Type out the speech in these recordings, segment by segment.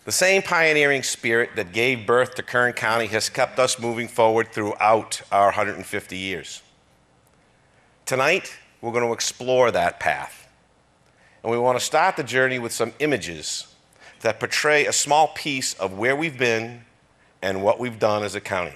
The same pioneering spirit that gave birth to Kern County has kept us moving forward throughout our 150 years. Tonight, we're going to explore that path. And we want to start the journey with some images that portray a small piece of where we've been and what we've done as a county.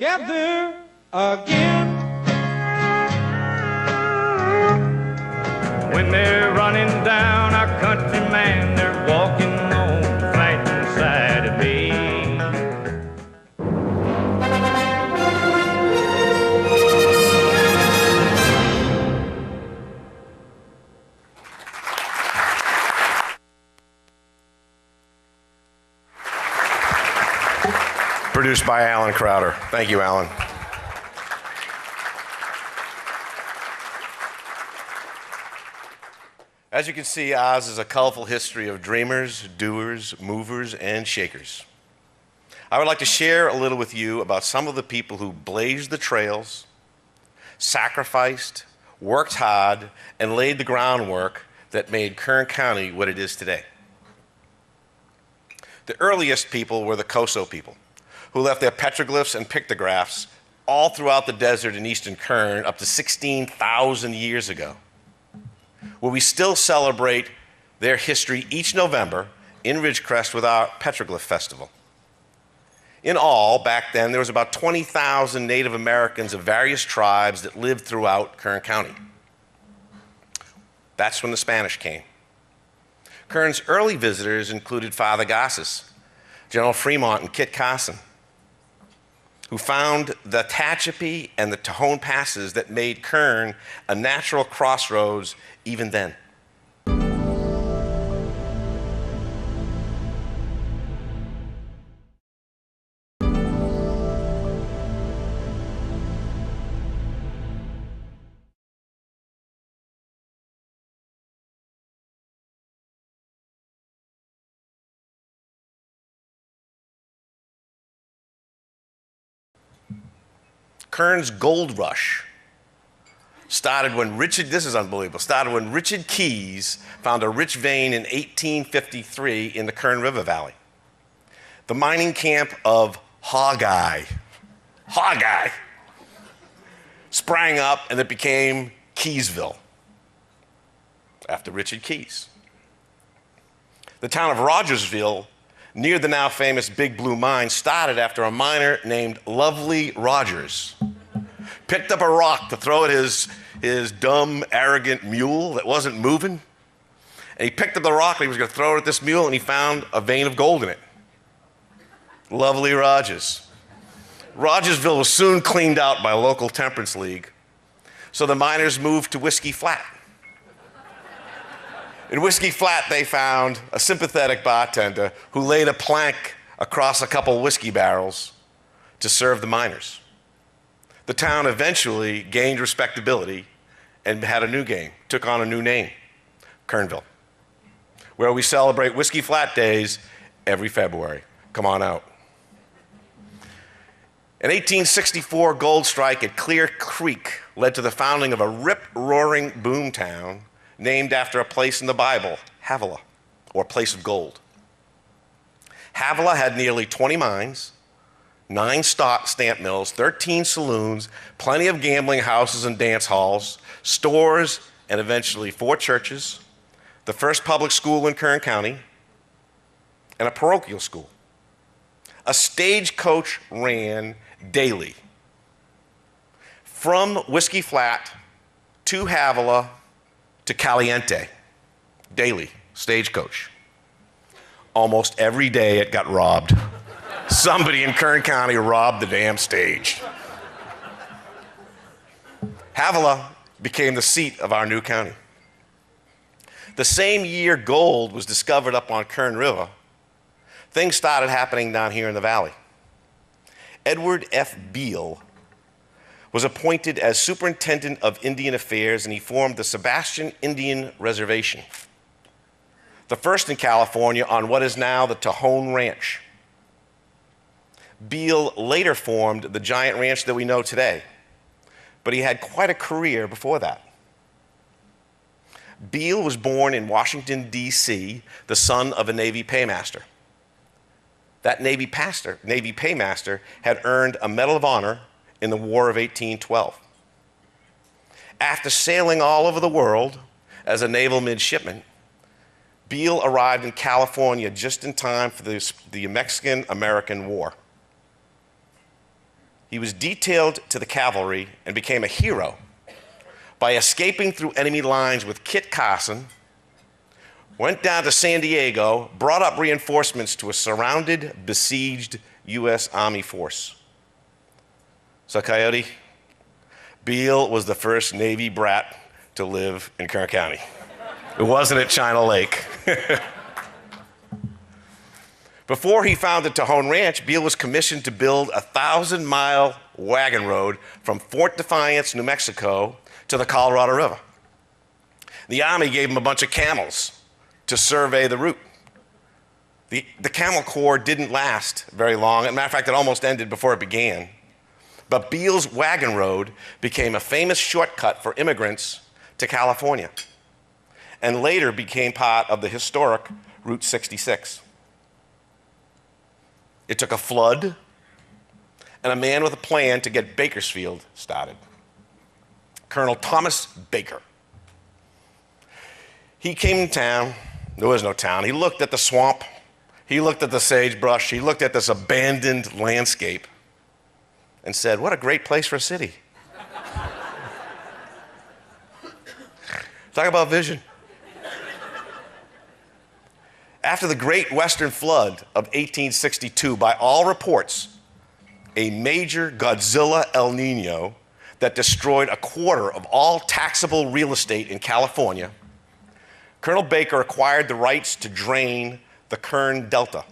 together again. When they're running down our country, man, they're walking on the flanking side of me. Produced by Alan Crowder. Thank you, Alan. As you can see, Oz is a colorful history of dreamers, doers, movers, and shakers. I would like to share a little with you about some of the people who blazed the trails, sacrificed, worked hard, and laid the groundwork that made Kern County what it is today. The earliest people were the Coso people, who left their petroglyphs and pictographs all throughout the desert in eastern Kern up to 16,000 years ago, where we still celebrate their history each November in Ridgecrest with our Petroglyph Festival. In all, back then, there was about 20,000 Native Americans of various tribes that lived throughout Kern County. That's when the Spanish came. Kern's early visitors included Father Gassis, General Fremont, and Kit Carson, who found the Tehachapi and the Tejon passes that made Kern a natural crossroads even then. Kern's gold rush started when this is unbelievable, started when Richard Keyes found a rich vein in 1853 in the Kern River Valley. The mining camp of Hawkeye sprang up, and it became Keysville after Richard Keyes. The town of Rogersville, near the now famous Big Blue Mine, started after a miner named Lovely Rogers picked up a rock to throw at his dumb, arrogant mule that wasn't moving. And he picked up the rock and he was going to throw it at this mule, and he found a vein of gold in it. Lovely Rogers. Rogersville was soon cleaned out by a local temperance league, so the miners moved to Whiskey Flat. In Whiskey Flat, they found a sympathetic bartender who laid a plank across a couple whiskey barrels to serve the miners. The town eventually gained respectability and had a new took on a new name, Kernville, where we celebrate Whiskey Flat Days every February. Come on out. An 1864 gold strike at Clear Creek led to the founding of a rip-roaring boom town named after a place in the Bible, Havilah, or place of gold. Havilah had nearly 20 mines, 9 stamp mills, 13 saloons, plenty of gambling houses and dance halls, stores, and eventually 4 churches, the first public school in Kern County, and a parochial school. A stagecoach ran daily from Whiskey Flat to Havilah to Caliente, daily, stagecoach. Almost every day it got robbed. Somebody in Kern County robbed the damn stage. Havilah became the seat of our new county. The same year gold was discovered up on Kern River, things started happening down here in the valley. Edward F. Beale was appointed as Superintendent of Indian Affairs, and he formed the Sebastian Indian Reservation, the first in California on what is now the Tejon Ranch. Beale later formed the giant ranch that we know today, but he had quite a career before that. Beale was born in Washington, D.C., the son of a Navy paymaster. That Navy paymaster had earned a Medal of Honor in the War of 1812. After sailing all over the world as a naval midshipman, Beale arrived in California just in time for the Mexican-American War. He was detailed to the cavalry and became a hero by escaping through enemy lines with Kit Carson, went down to San Diego, brought up reinforcements to a surrounded, besieged U.S. Army force. So, Coyote, Beale was the first Navy brat to live in Kern County. It wasn't at China Lake. Before he founded Tejon Ranch, Beale was commissioned to build a 1,000-mile wagon road from Fort Defiance, New Mexico, to the Colorado River. The Army gave him a bunch of camels to survey the route. The Camel Corps didn't last very long. As a matter of fact, it almost ended before it began. But Beale's wagon road became a famous shortcut for immigrants to California, and later became part of the historic Route 66. It took a flood and a man with a plan to get Bakersfield started. Colonel Thomas Baker. He came to town. There was no town. He looked at the swamp. He looked at the sagebrush. He looked at this abandoned landscape and said, "What a great place for a city." Talk about vision. After the Great Western Flood of 1862, by all reports, a major Godzilla El Nino that destroyed a quarter of all taxable real estate in California, Colonel Baker acquired the rights to drain the Kern Delta.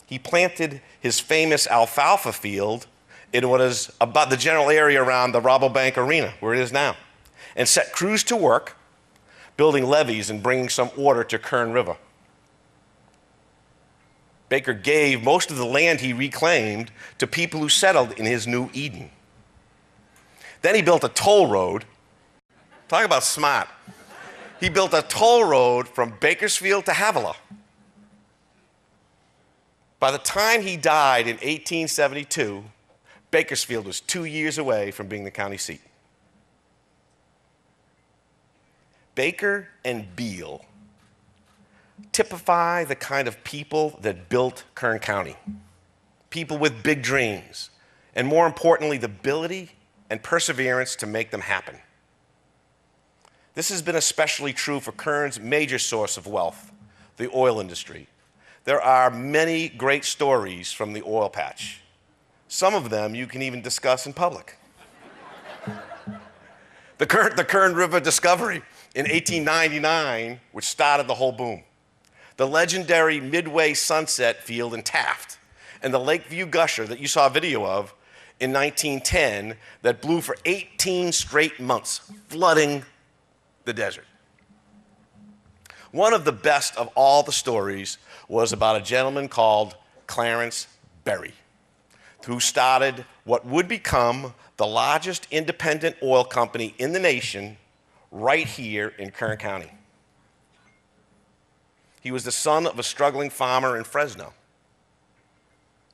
He planted his famous alfalfa field in what is about the general area around the Rabobank Arena, where it is now, and set crews to work building levees and bringing some order to Kern River. Baker gave most of the land he reclaimed to people who settled in his new Eden. Then he built a toll road. Talk about smart. He built a toll road from Bakersfield to Havilah. By the time he died in 1872, Bakersfield was 2 years away from being the county seat. Baker and Beale typify the kind of people that built Kern County. People with big dreams, and more importantly, the ability and perseverance to make them happen. This has been especially true for Kern's major source of wealth, the oil industry. There are many great stories from the oil patch. Some of them you can even discuss in public. The Kern River discovery in 1899, which started the whole boom. The legendary Midway Sunset Field in Taft, and the Lakeview Gusher that you saw a video of in 1910 that blew for 18 straight months, flooding the desert. One of the best of all the stories was about a gentleman called Clarence Berry, who started what would become the largest independent oil company in the nation right here in Kern County. He was the son of a struggling farmer in Fresno.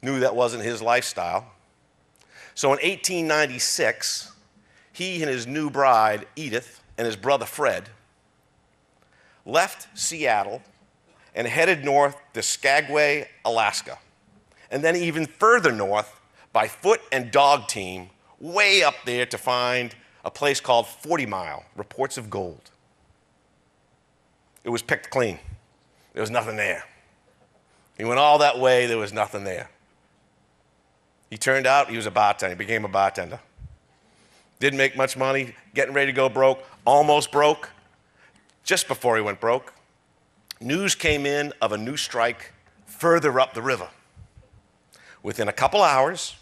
Knew that wasn't his lifestyle. So in 1896, he and his new bride, Edith, and his brother, Fred, left Seattle and headed north to Skagway, Alaska, and then even further north by foot and dog team, way up there to find a place called 40 Mile, reports of gold. It was picked clean. There was nothing there. He went all that way, there was nothing there. He turned out he was a bartender, he became a bartender. Didn't make much money, getting ready to go broke, almost broke. Just before he went broke, news came in of a new strike further up the river. Within a couple hours,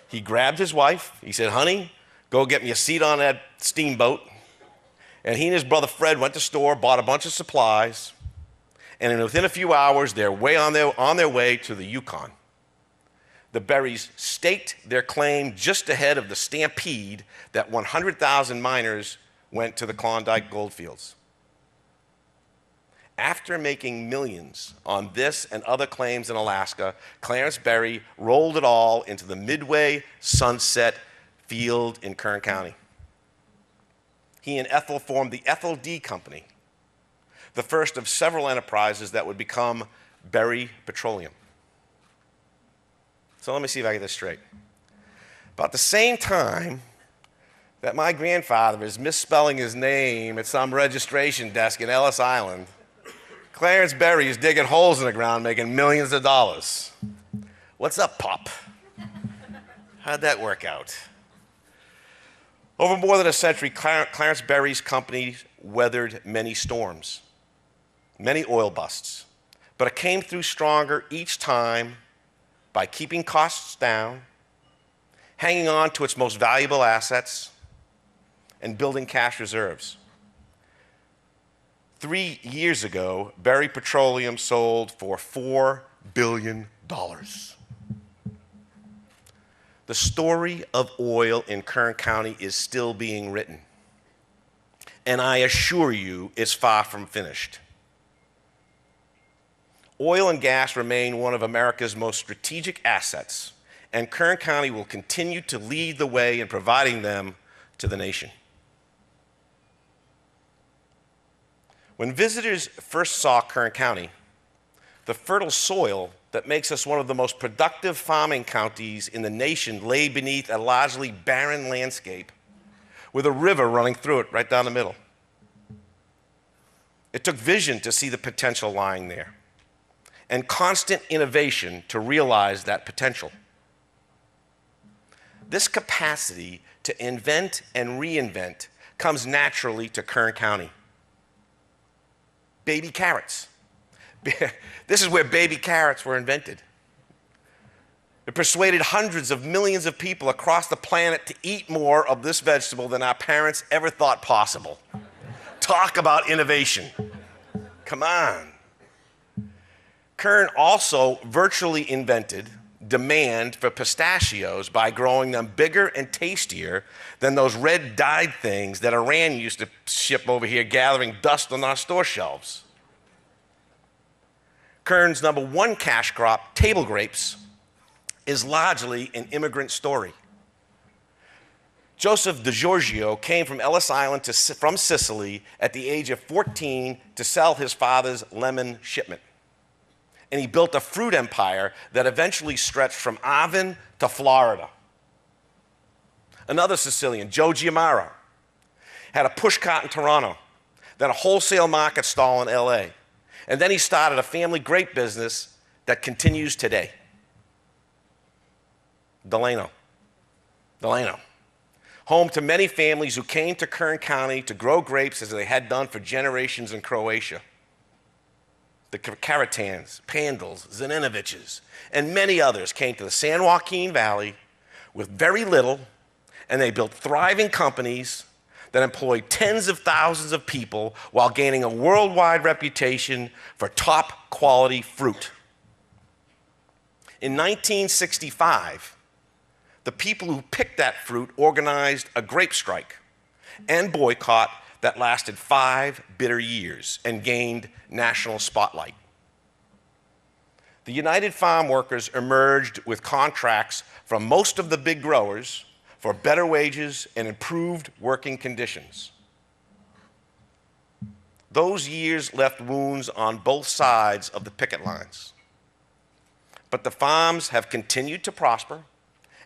he grabbed his wife, he said, "Honey, go get me a seat on that steamboat." And he and his brother Fred went to the store, bought a bunch of supplies, and within a few hours, they're on their way to the Yukon. The Berries staked their claim just ahead of the stampede that 100,000 miners went to the Klondike goldfields. After making millions on this and other claims in Alaska, Clarence Berry rolled it all into the Midway Sunset Field in Kern County. He and Ethel formed the Ethel D Company, the first of several enterprises that would become Berry Petroleum. So let me see if I get this straight. About the same time that my grandfather is misspelling his name at some registration desk in Ellis Island, Clarence Berry is digging holes in the ground making millions of dollars. What's up, Pop? How'd that work out? Over more than a century, Clarence Berry's company weathered many storms, many oil busts, but it came through stronger each time by keeping costs down, hanging on to its most valuable assets, and building cash reserves. 3 years ago, Berry Petroleum sold for $4 billion. The story of oil in Kern County is still being written, and I assure you it's far from finished. Oil and gas remain one of America's most strategic assets, and Kern County will continue to lead the way in providing them to the nation. When visitors first saw Kern County, the fertile soil that makes us one of the most productive farming counties in the nation lay beneath a largely barren landscape with a river running through it right down the middle. It took vision to see the potential lying there and constant innovation to realize that potential. This capacity to invent and reinvent comes naturally to Kern County. Baby carrots. This is where baby carrots were invented. It persuaded hundreds of millions of people across the planet to eat more of this vegetable than our parents ever thought possible. Talk about innovation. Come on. Kern also virtually invented demand for pistachios by growing them bigger and tastier than those red dyed things that Iran used to ship over here, gathering dust on our store shelves. Kern's #1 cash crop, table grapes, is largely an immigrant story. Joseph DiGiorgio came from Ellis Island from Sicily at the age of 14 to sell his father's lemon shipment. And he built a fruit empire that eventually stretched from Avon to Florida. Another Sicilian, Joe Giamara, had a pushcart in Toronto, then a wholesale market stall in LA. And then he started a family grape business that continues today. Delano. Home to many families who came to Kern County to grow grapes as they had done for generations in Croatia. The Karatans, Pandals, Zaninoviches, and many others came to the San Joaquin Valley with very little, and they built thriving companies that employed tens of thousands of people while gaining a worldwide reputation for top quality fruit. In 1965, the people who picked that fruit organized a grape strike and boycott that lasted 5 bitter years and gained national spotlight. The United Farm Workers emerged with contracts from most of the big growers for better wages and improved working conditions. Those years left wounds on both sides of the picket lines. But the farms have continued to prosper,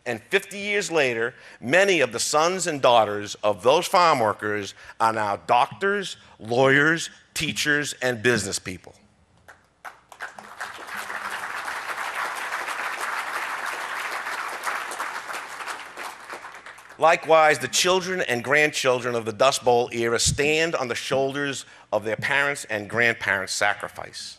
and 50 years later, many of the sons and daughters of those farm workers are now doctors, lawyers, teachers, and business people. Likewise, the children and grandchildren of the Dust Bowl era stand on the shoulders of their parents' and grandparents' sacrifice.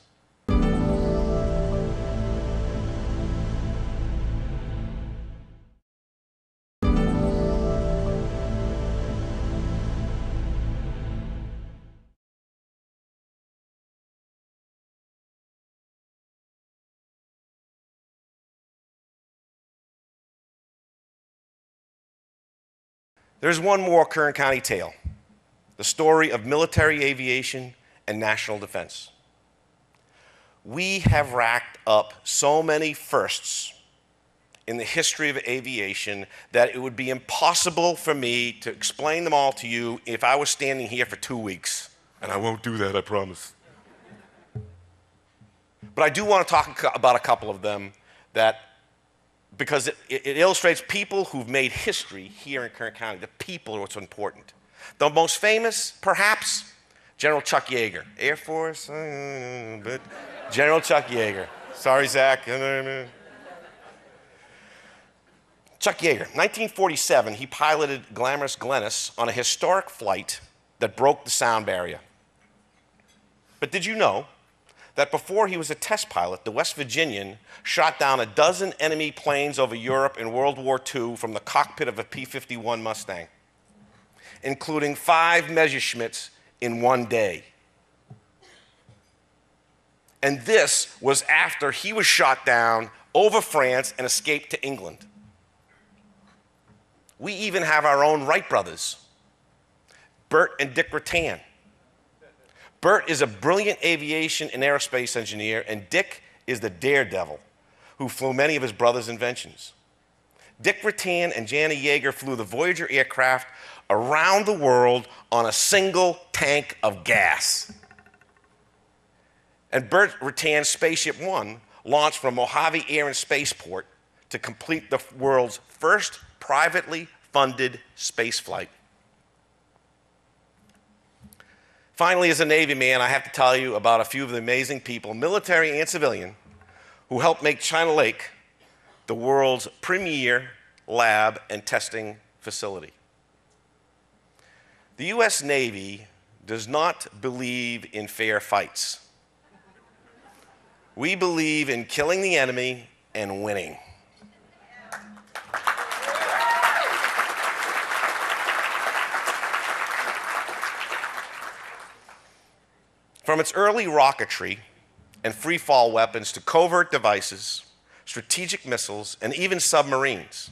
There's one more Kern County tale, the story of military aviation and national defense. We have racked up so many firsts in the history of aviation that it would be impossible for me to explain them all to you if I was standing here for 2 weeks. And I won't do that, I promise. But I do want to talk about a couple of them that because it illustrates people who've made history here in Kern County. The people are what's important. The most famous, perhaps, General Chuck Yeager. Air Force, but General Chuck Yeager. Sorry, Zach. Chuck Yeager, 1947, he piloted glamorous Glennis on a historic flight that broke the sound barrier. But did you know that before he was a test pilot, the West Virginian shot down a dozen enemy planes over Europe in World War II from the cockpit of a P-51 Mustang, including 5 Messerschmitts in one day. And this was after he was shot down over France and escaped to England. We even have our own Wright brothers, Bert and Dick Rattan. Bert is a brilliant aviation and aerospace engineer, and Dick is the daredevil who flew many of his brother's inventions. Dick Rattan and Jana Yeager flew the Voyager aircraft around the world on a single tank of gas. And Bert Rattan's Spaceship One launched from Mojave Air and Spaceport to complete the world's first privately funded space flight. Finally, as a Navy man, I have to tell you about a few of the amazing people, military and civilian, who helped make China Lake the world's premier lab and testing facility. The US Navy does not believe in fair fights. We believe in killing the enemy and winning. From its early rocketry and free-fall weapons to covert devices, strategic missiles, and even submarines,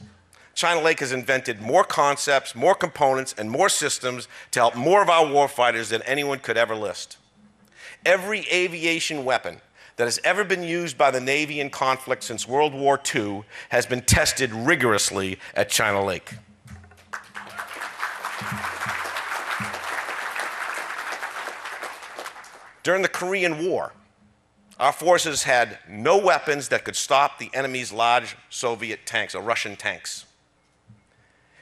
China Lake has invented more concepts, more components, and more systems to help more of our warfighters than anyone could ever list. Every aviation weapon that has ever been used by the Navy in conflict since World War II has been tested rigorously at China Lake. During the Korean War, our forces had no weapons that could stop the enemy's large Soviet tanks, or Russian tanks.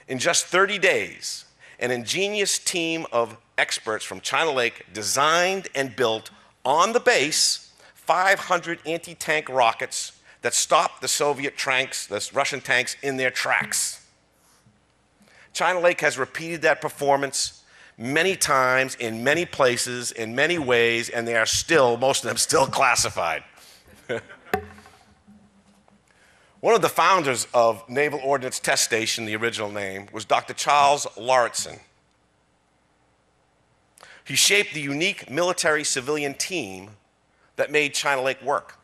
In just 30 days, an ingenious team of experts from China Lake designed and built on the base 500 anti-tank rockets that stopped the Soviet tanks, the Russian tanks, in their tracks. China Lake has repeated that performance many times, in many places, in many ways, and they are still, most of them still classified. One of the founders of Naval Ordnance Test Station, the original name, was Dr. Charles Lauritsen. He shaped the unique military-civilian team that made China Lake work.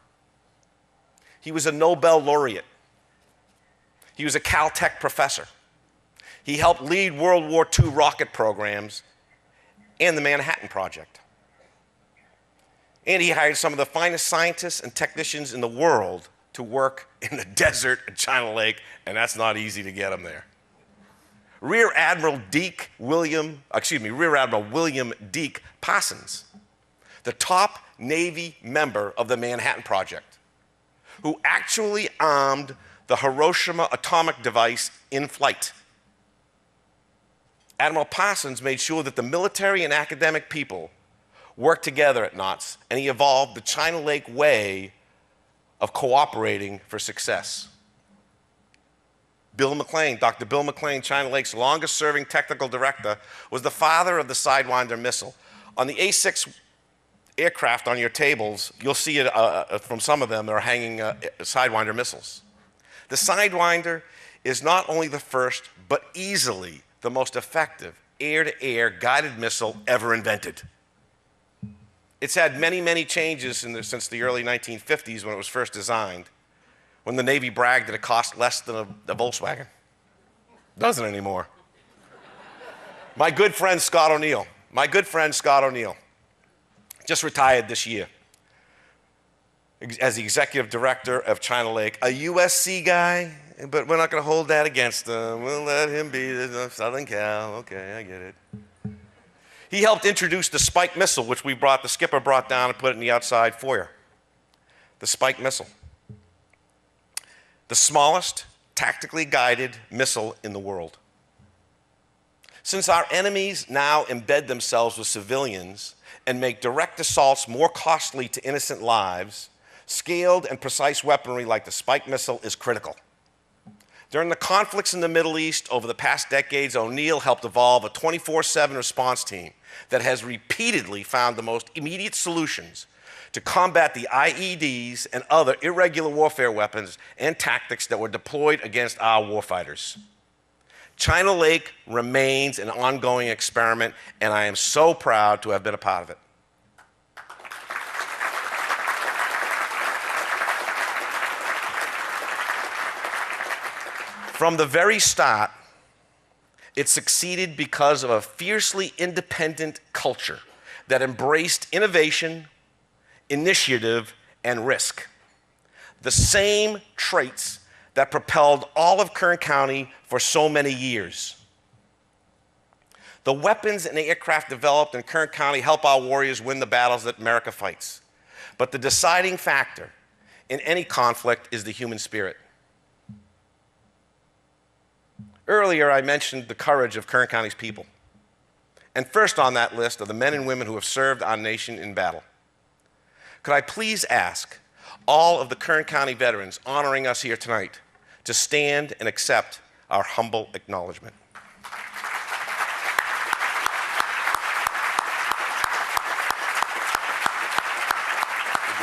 He was a Nobel laureate. He was a Caltech professor. He helped lead World War II rocket programs and the Manhattan Project. And he hired some of the finest scientists and technicians in the world to work in the desert at China Lake, and that's not easy to get them there. Rear Admiral William Deke Parsons, the top Navy member of the Manhattan Project, who actually armed the Hiroshima atomic device in flight. Admiral Parsons made sure that the military and academic people worked together at knots, and he evolved the China Lake way of cooperating for success. Bill McLean, Dr. Bill McLean, China Lake's longest-serving technical director, was the father of the Sidewinder missile. On the A6 aircraft on your tables, you'll see it from some of them, they're hanging Sidewinder missiles. The Sidewinder is not only the first, but easily the most effective air-to-air guided missile ever invented. It's had many, many changes since the early 1950s when it was first designed, when the Navy bragged that it cost less than a Volkswagen. Doesn't anymore. My good friend Scott O'Neill just retired this year as the executive director of China Lake, a USC guy, but we're not going to hold that against him. We'll let him be the Southern Cal. Okay, I get it. He helped introduce the Spike missile, which the skipper brought down and put it in the outside foyer. The Spike missile. the smallest tactically guided missile in the world. Since our enemies now embed themselves with civilians and make direct assaults more costly to innocent lives, scaled and precise weaponry like the Spike missile is critical. During the conflicts in the Middle East over the past decades, O'Neill helped evolve a 24/7 response team that has repeatedly found the most immediate solutions to combat the IEDs and other irregular warfare weapons and tactics that were deployed against our warfighters. China Lake remains an ongoing experiment, and I am so proud to have been a part of it. From the very start, it succeeded because of a fiercely independent culture that embraced innovation, initiative, and risk. The same traits that propelled all of Kern County for so many years. The weapons and aircraft developed in Kern County help our warriors win the battles that America fights. But the deciding factor in any conflict is the human spirit. Earlier, I mentioned the courage of Kern County's people. And first on that list are the men and women who have served our nation in battle. Could I please ask all of the Kern County veterans honoring us here tonight to stand and accept our humble acknowledgement. Good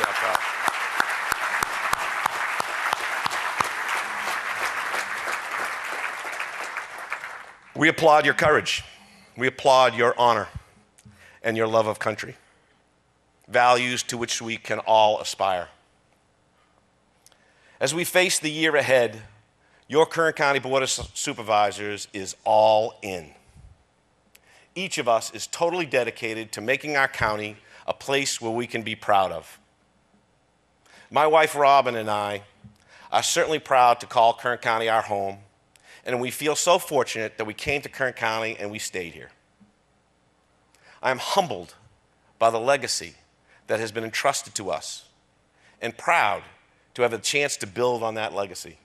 job, Bob. We applaud your courage. We applaud your honor and your love of country, values to which we can all aspire. As we face the year ahead, your Kern County Board of Supervisors is all in. Each of us is totally dedicated to making our county a place where we can be proud of. My wife Robin and I are certainly proud to call Kern County our home, and we feel so fortunate that we came to Kern County and we stayed here. I am humbled by the legacy that has been entrusted to us and proud to have a chance to build on that legacy.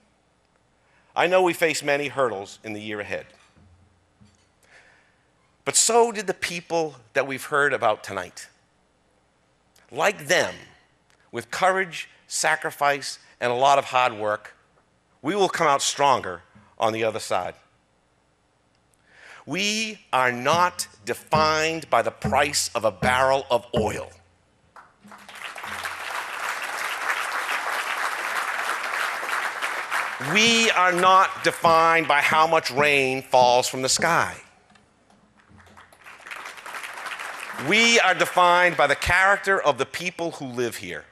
I know we face many hurdles in the year ahead, but so did the people that we've heard about tonight. Like them, with courage, sacrifice, and a lot of hard work, we will come out stronger on the other side. We are not defined by the price of a barrel of oil. We are not defined by how much rain falls from the sky. We are defined by the character of the people who live here.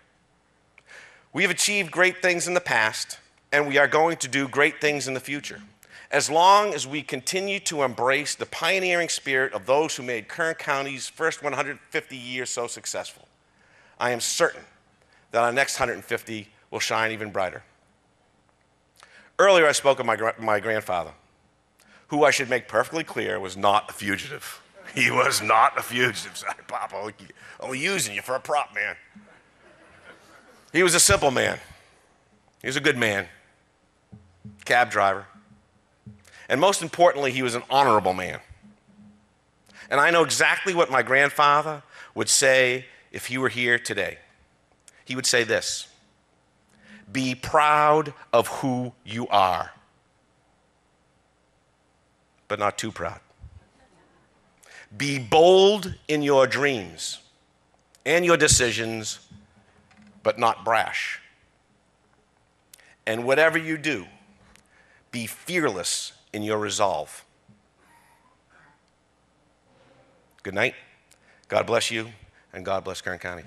We have achieved great things in the past, and we are going to do great things in the future, as long as we continue to embrace the pioneering spirit of those who made Kern County's first 150 years so successful. I am certain that our next 150 will shine even brighter. Earlier, I spoke of my grandfather, who I should make perfectly clear was not a fugitive. He was not a fugitive. Sorry, Papa, only using you for a prop, man. He was a simple man. He was a good man, cab driver. And most importantly, he was an honorable man. And I know exactly what my grandfather would say if he were here today. He would say this: be proud of who you are, but not too proud. Be bold in your dreams and your decisions, but not brash. And whatever you do, be fearless in your resolve. Good night. God bless you, and God bless Kern County.